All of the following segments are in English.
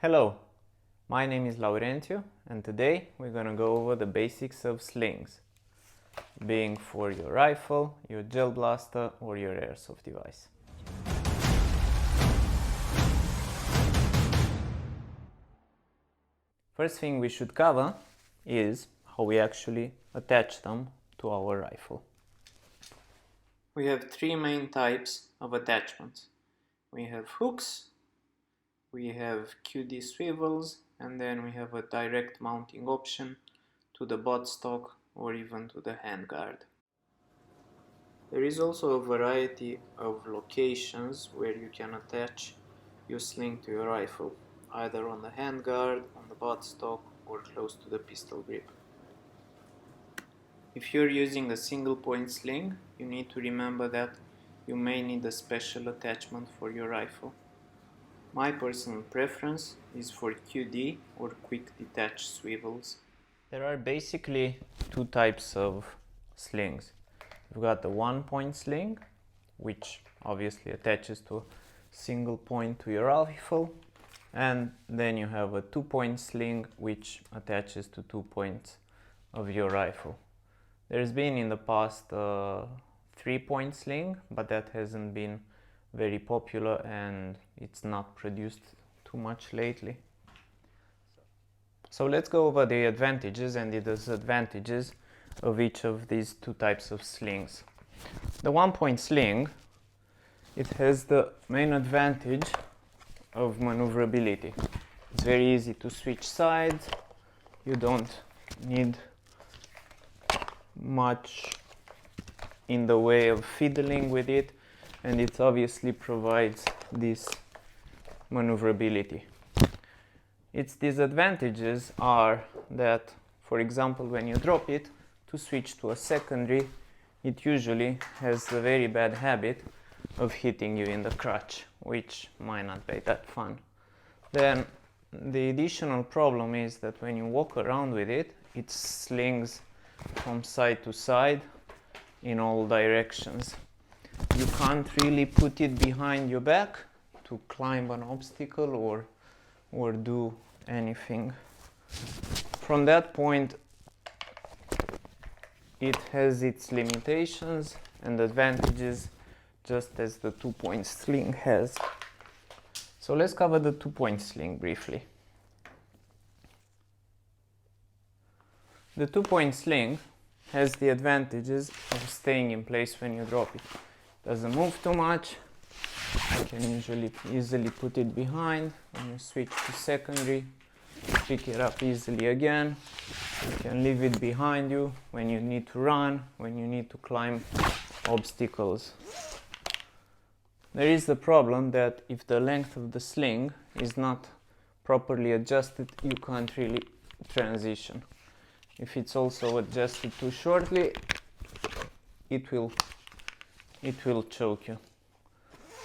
Hello, my name is Laurentiu and today we're gonna go over the basics of slings, being for your rifle, your gel blaster or your airsoft device. First thing we should cover is how we actually attach them to our rifle. We have three main types of attachments. We have hooks, we have QD swivels, and then we have a direct mounting option to the buttstock or even to the handguard. There is also a variety of locations where you can attach your sling to your rifle, either on the handguard, on the buttstock, or close to the pistol grip. If you're using a single point sling, you need to remember that you may need a special attachment for your rifle. My personal preference is for QD or quick detach swivels. There are basically two types of slings. You've got the 1-point sling, which obviously attaches to a single point to your rifle, and then you have a 2-point sling, which attaches to 2 points of your rifle. There's been in the past a 3-point sling, but that hasn't been very popular and it's not produced too much lately. So let's go over the advantages and the disadvantages of each of these two types of slings. The 1-point sling, it has the main advantage of maneuverability. It's very easy to switch sides, you don't need much in the way of fiddling with it, and it obviously provides this maneuverability. Its disadvantages are that, for example, when you drop it to switch to a secondary, it usually has a very bad habit of hitting you in the crotch, which might not be that fun. Then the additional problem is that when you walk around with it, it slings from side to side in all directions. You can't really put it behind your back to climb an obstacle or do anything. From that point, it has its limitations and advantages, just as the 2-point sling has. So let's cover the 2-point sling briefly. The 2-point sling has the advantages of staying in place when you drop it. Doesn't move too much. I can usually easily put it behind. When you switch to secondary, pick it up easily again. You can leave it behind you when you need to run, when you need to climb obstacles. There is the problem that if the length of the sling is not properly adjusted, you can't really transition. If it's also adjusted too shortly, it will choke you.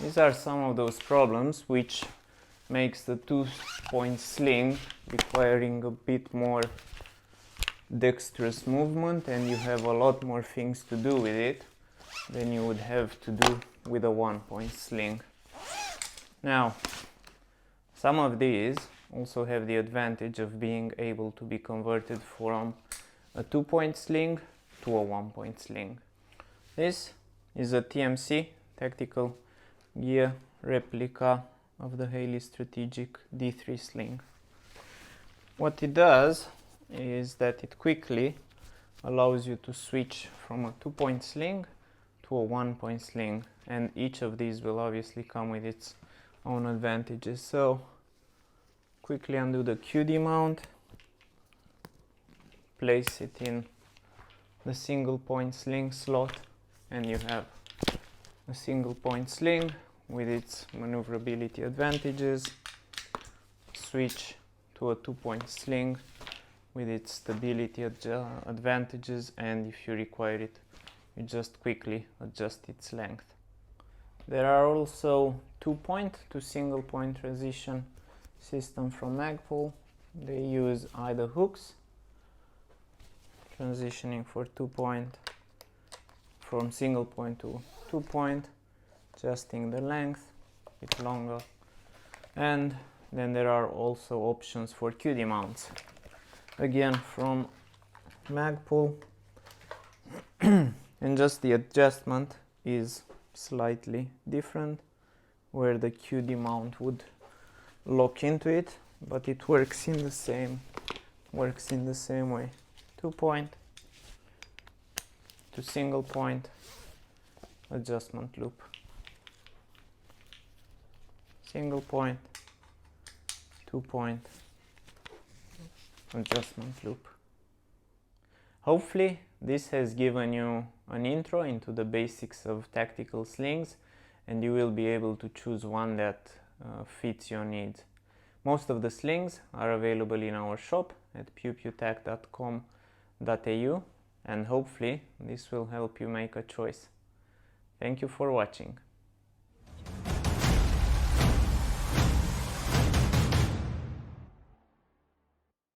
These are some of those problems which makes the 2-point sling requiring a bit more dexterous movement, and you have a lot more things to do with it than you would have to do with a 1-point sling. Now, some of these also have the advantage of being able to be converted from a 2-point sling to a 1-point sling. This is a TMC, Tactical Gear replica of the Haley Strategic D3 sling. What it does is that it quickly allows you to switch from a 2-point sling to a 1-point sling, and each of these will obviously come with its own advantages. So quickly undo the QD mount, place it in the single point sling slot, and you have a single point sling with its maneuverability advantages. Switch to a 2-point sling with its stability advantages, and if you require it, you just quickly adjust its length. There are also 2-point to single point transition system from Magpul. They use either hooks, transitioning for 2-point from single point to 2-point, adjusting the length a bit longer, and then there are also options for QD mounts. Again from Magpul, and just the adjustment is slightly different, where the QD mount would lock into it, but it works in the same way. 2 point to single point adjustment loop, single point, 2 point adjustment loop. Hopefully this has given you an intro into the basics of tactical slings, and you will be able to choose one that fits your needs. Most of the slings are available in our shop at pewpewtac.com.au, and hopefully this will help you make a choice. Thank you for watching.